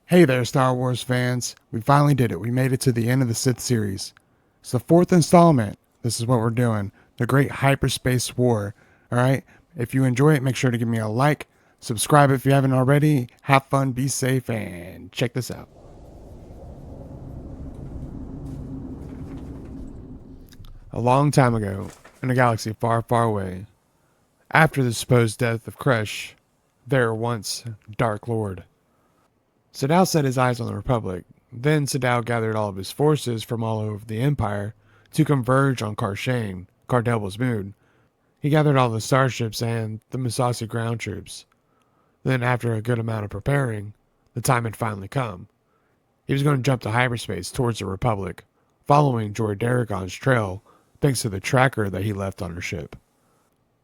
Hey there, Star Wars fans. We finally did it. We made it to the end of the Sith series. It's the fourth installment. This is what we're doing. The Great Hyperspace War. Alright? If you enjoy it, make sure to give me a like. Subscribe if you haven't already. Have fun, be safe, and check this out. A long time ago, in a galaxy far, far away, after the supposed death of Kresh, there once Dark Lord. Sadao set his eyes on the Republic. Then Sadao gathered all of his forces from all over the Empire to converge on Karshane, Cardelba's moon. He gathered all the starships and the Misasi ground troops. Then, after a good amount of preparing, the time had finally come. He was going to jump to hyperspace towards the Republic, following Joy Daragon's trail thanks to the tracker that he left on her ship.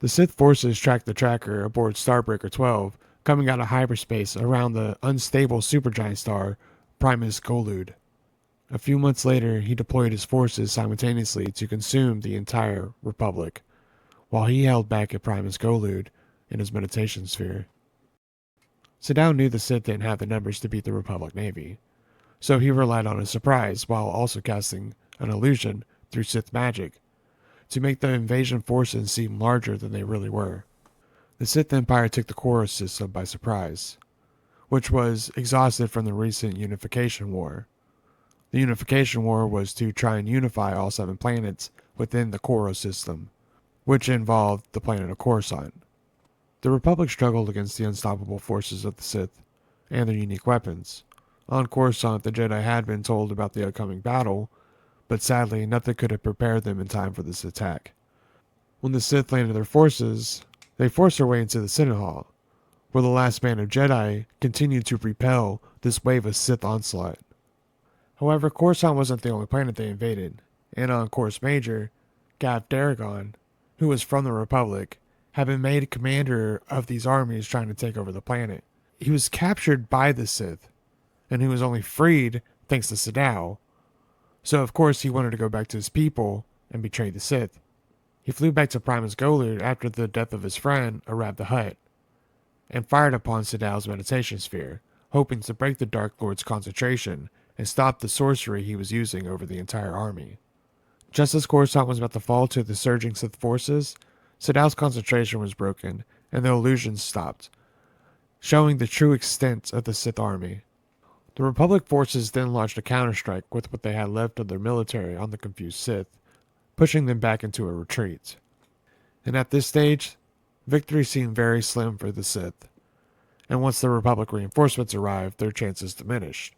The Sith forces tracked the tracker aboard Starbreaker 12, coming out of hyperspace around the unstable supergiant star Primus Golud. A few months later, he deployed his forces simultaneously to consume the entire Republic, while he held back at Primus Golud in his meditation sphere. Sadao knew the Sith didn't have the numbers to beat the Republic Navy, so he relied on a surprise while also casting an illusion through Sith magic to make the invasion forces seem larger than they really were. The Sith Empire took the Koros system by surprise, which was exhausted from the recent Unification War. The Unification War was to try and unify all 7 planets within the Koros system, which involved the planet of Coruscant. The Republic struggled against the unstoppable forces of the Sith and their unique weapons. On Coruscant, the Jedi had been told about the upcoming battle, but sadly nothing could have prepared them in time for this attack. When the Sith landed their forces, they forced their way into the Synod Hall, where the last band of Jedi continued to repel this wave of Sith onslaught. However, Coruscant wasn't the only planet they invaded, and on Corus Major, Gav Daragon, who was from the Republic, had been made commander of these armies trying to take over the planet. He was captured by the Sith, and he was only freed thanks to Sadao, so of course he wanted to go back to his people and betray the Sith. He flew back to Primus Golud after the death of his friend, Arab the Hutt, and fired upon Sadao's meditation sphere, hoping to break the Dark Lord's concentration and stop the sorcery he was using over the entire army. Just as Coruscant was about to fall to the surging Sith forces, Sadao's concentration was broken and the illusions stopped, showing the true extent of the Sith army. The Republic forces then launched a counterstrike with what they had left of their military on the confused Sith, pushing them back into a retreat. And at this stage, victory seemed very slim for the Sith, and once the Republic reinforcements arrived, their chances diminished.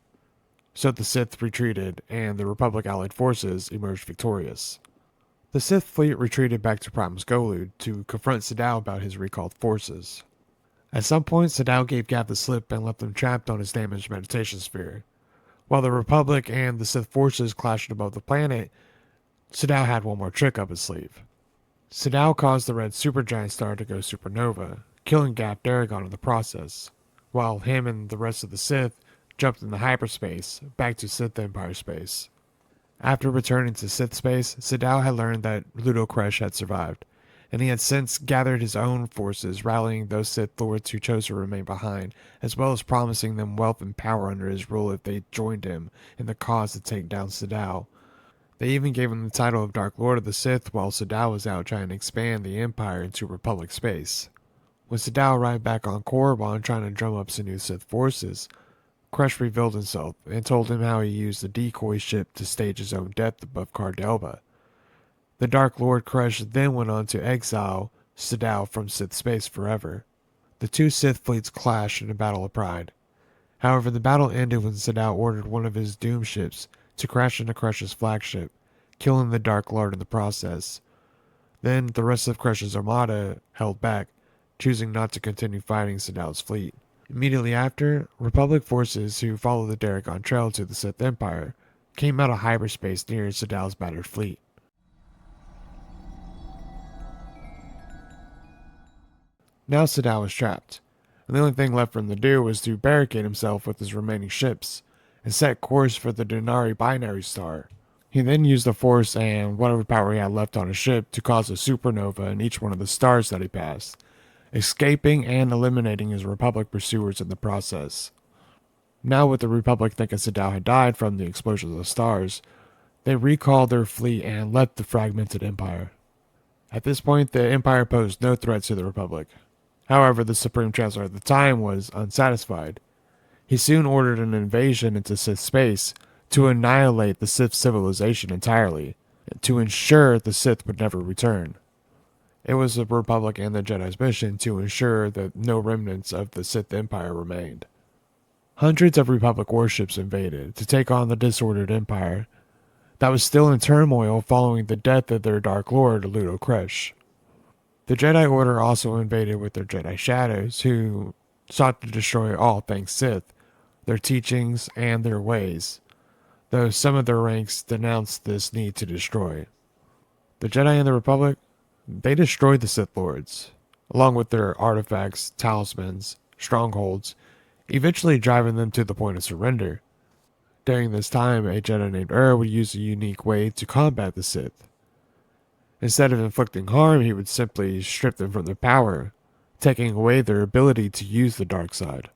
So the Sith retreated, and the Republic allied forces emerged victorious. The Sith fleet retreated back to Primus Golud to confront Sadao about his recalled forces. At some point, Sadao gave Gav the slip and left them trapped on his damaged meditation sphere. While the Republic and the Sith forces clashed above the planet, Sadao had one more trick up his sleeve. Sadao caused the red supergiant star to go supernova, killing Gav Daragon in the process, while him and the rest of the Sith jumped into hyperspace, back to Sith Empire space. After returning to Sith space, Sadao had learned that Ludo Kresh had survived, and he had since gathered his own forces, rallying those Sith lords who chose to remain behind, as well as promising them wealth and power under his rule if they joined him in the cause to take down Sadao. They even gave him the title of Dark Lord of the Sith while Sadao was out trying to expand the Empire into Republic space. When Sadao arrived back on Korriban trying to drum up some new Sith forces, Kresh revealed himself and told him how he used the decoy ship to stage his own death above Cardelba. The Dark Lord Kresh then went on to exile Sadao from Sith space forever. The two Sith fleets clashed in a battle of pride. However, the battle ended when Sadao ordered one of his doom ships to crash into Kresh's flagship, killing the Dark Lord in the process. Then the rest of Kresh's armada held back, choosing not to continue fighting Sadao's fleet. Immediately after, Republic forces who followed the Daragon Trail to the Sith Empire came out of hyperspace near Sadao's battered fleet. Now Sadao was trapped, and the only thing left for him to do was to barricade himself with his remaining ships and set course for the Denari binary star. He then used the Force and whatever power he had left on his ship to cause a supernova in each one of the stars that he passed, escaping and eliminating his Republic pursuers in the process. Now, with the Republic thinking Sadao had died from the explosion of the stars, they recalled their fleet and left the fragmented Empire. At this point, the Empire posed no threat to the Republic. However, the Supreme Chancellor at the time was unsatisfied. He soon ordered an invasion into Sith space to annihilate the Sith civilization entirely, to ensure the Sith would never return. It was the Republic and the Jedi's mission to ensure that no remnants of the Sith Empire remained. Hundreds of Republic warships invaded to take on the disordered Empire that was still in turmoil following the death of their Dark Lord, Ludo Kresh. The Jedi Order also invaded with their Jedi Shadows, who sought to destroy all things Sith, their teachings, and their ways, though some of their ranks denounced this need to destroy. The Jedi and the Republic, they destroyed the Sith Lords, along with their artifacts, talismans, strongholds, eventually driving them to the point of surrender. During this time, a Jedi named would use a unique way to combat the Sith. Instead of inflicting harm, he would simply strip them from their power, taking away their ability to use the dark side.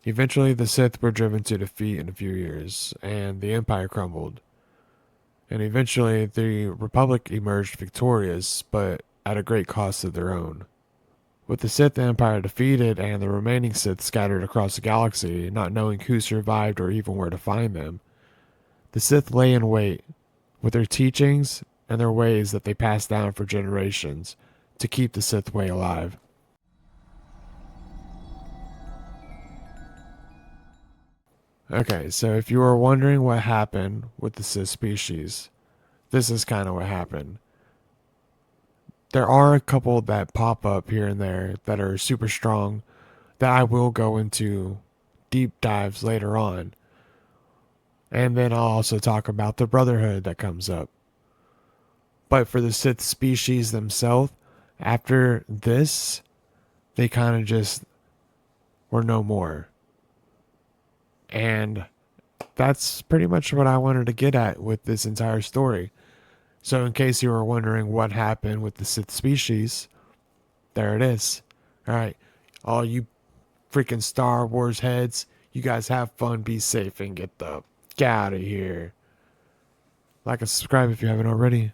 Eventually, the Sith were driven to defeat in a few years, and the Empire crumbled. And eventually, the Republic emerged victorious, but at a great cost of their own. With the Sith Empire defeated and the remaining Sith scattered across the galaxy, not knowing who survived or even where to find them, the Sith lay in wait, with their teachings and their ways that they passed down for generations to keep the Sith way alive. Okay, so if you were wondering what happened with the Sith species, this is kind of what happened. There are a couple that pop up here and there that are super strong that I will go into deep dives later on. And then I'll also talk about the Brotherhood that comes up. But for the Sith species themselves, after this, they kind of just were no more. And that's pretty much what I wanted to get at with this entire story. So in case you were wondering what happened with the Sith species, there it is. Alright, all you freaking Star Wars heads, you guys have fun, be safe, and get the out of here. Like and subscribe if you haven't already.